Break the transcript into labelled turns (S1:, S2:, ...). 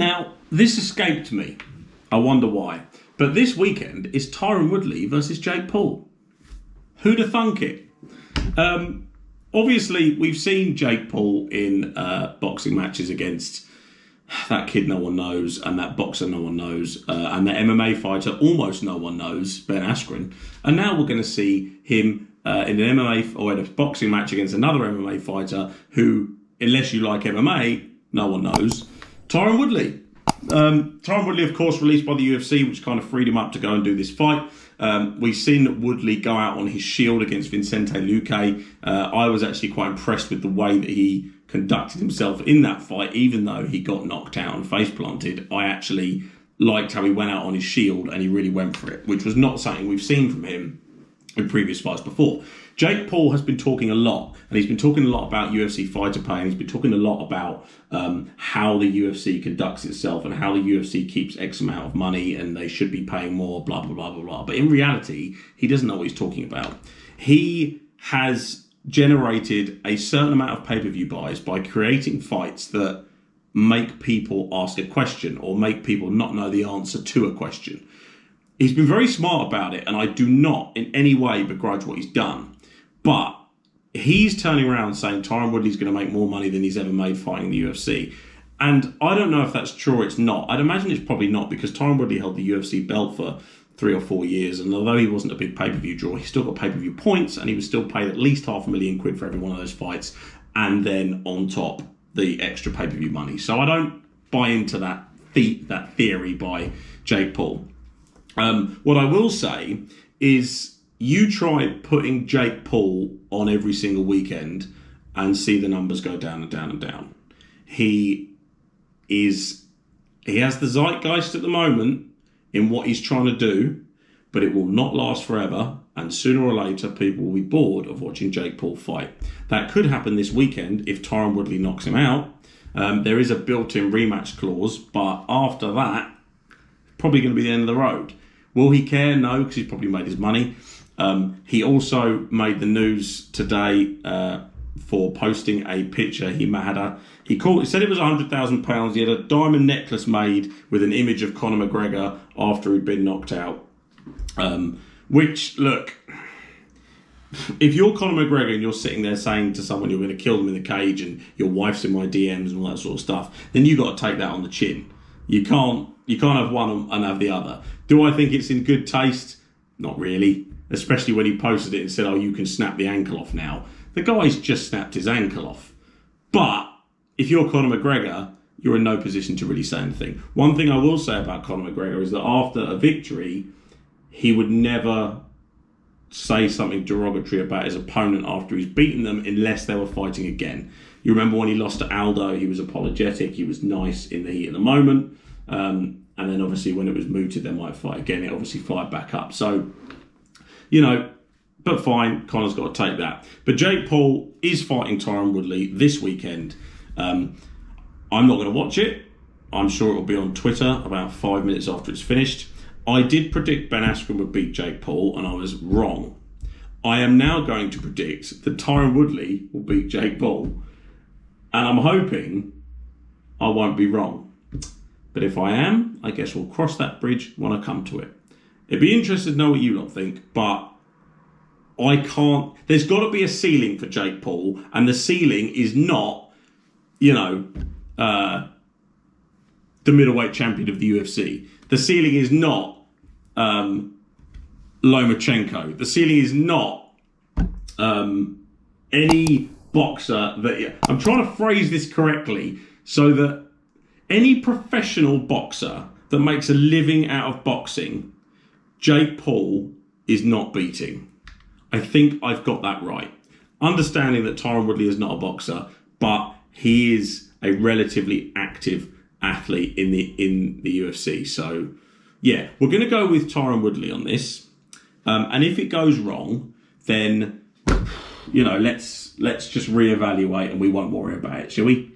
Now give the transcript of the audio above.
S1: Now, this escaped me. I wonder why. But this weekend is Tyron Woodley versus Jake Paul. Who'd have thunk it? Obviously, we've seen Jake Paul in boxing matches against that kid no one knows, and that boxer no one knows, and that MMA fighter almost no one knows, Ben Askren. And now we're going to see him in an MMA or in a boxing match against another MMA fighter who, unless you like MMA, no one knows. Tyron Woodley. Tyron Woodley, of course, released by the UFC, which kind of freed him up to go and do this fight. We've seen Woodley go out on his shield against Vicente Luque. I was actually quite impressed with the way that he conducted himself in that fight, even though he got knocked out and face planted. I actually liked how he went out on his shield and he really went for it, which was not something we've seen from him in previous fights before. Jake Paul has been talking a lot, and he's been talking a lot about UFC fighter pay, and he's been talking a lot about how the UFC conducts itself and how the UFC keeps X amount of money and they should be paying more, blah, blah, blah, blah, blah. But in reality, he doesn't know what he's talking about. He has generated a certain amount of pay-per-view buys by creating fights that make people ask a question or make people not know the answer to a question. He's been very smart about it, and I do not in any way begrudge what he's done. But he's turning around saying Tyron Woodley's going to make more money than he's ever made fighting the UFC. And I don't know if that's true or it's not. I'd imagine it's probably not, because Tyron Woodley held the UFC belt for 3 or 4 years, and although he wasn't a big pay-per-view draw, he still got pay-per-view points, and he was still paid at least £500,000 for every one of those fights, and then on top the extra pay-per-view money. So I don't buy into that theory by Jake Paul. What I will say is, you try putting Jake Paul on every single weekend and see the numbers go down and down and down. He has the zeitgeist at the moment in what he's trying to do, but it will not last forever, and sooner or later people will be bored of watching Jake Paul fight. That could happen this weekend if Tyron Woodley knocks him out. There is a built-in rematch clause, but after that, probably going to be the end of the road. Will he care? No, because he's probably made his money. He also made the news today for posting a picture. He said it was £100,000. He had a diamond necklace made with an image of Conor McGregor after he'd been knocked out. Which, look, if you're Conor McGregor and you're sitting there saying to someone you're going to kill them in the cage and your wife's in my DMs and all that sort of stuff, then you've got to take that on the chin. You can't have one and have the other. Do I think it's in good taste? Not really. Especially when he posted it and said, oh, you can snap the ankle off now. The guy's just snapped his ankle off. But if you're Conor McGregor, you're in no position to really say anything. One thing I will say about Conor McGregor is that after a victory, he would never say something derogatory about his opponent after he's beaten them unless they were fighting again. You remember when he lost to Aldo, he was apologetic, he was nice in the heat of the moment. And then obviously when it was mooted, they might fight again. It obviously fired back up. So, but fine, Conor's got to take that. But Jake Paul is fighting Tyron Woodley this weekend. I'm not going to watch it. I'm sure it will be on Twitter about 5 minutes after it's finished. I did predict Ben Askren would beat Jake Paul, and I was wrong. I am now going to predict that Tyron Woodley will beat Jake Paul. And I'm hoping I won't be wrong. But if I am, I guess we'll cross that bridge when I come to it. It'd be interesting to know what you lot think, but I can't. There's got to be a ceiling for Jake Paul, and the ceiling is not, the middleweight champion of the UFC. The ceiling is not Lomachenko. The ceiling is not any boxer that. I'm trying to phrase this correctly so that any professional boxer that makes a living out of boxing, Jake Paul is not beating. I think I've got that right. Understanding that Tyron Woodley is not a boxer, but he is a relatively active athlete in the UFC. So, yeah, we're going to go with Tyron Woodley on this. And if it goes wrong, then, let's just reevaluate and we won't worry about it, shall we?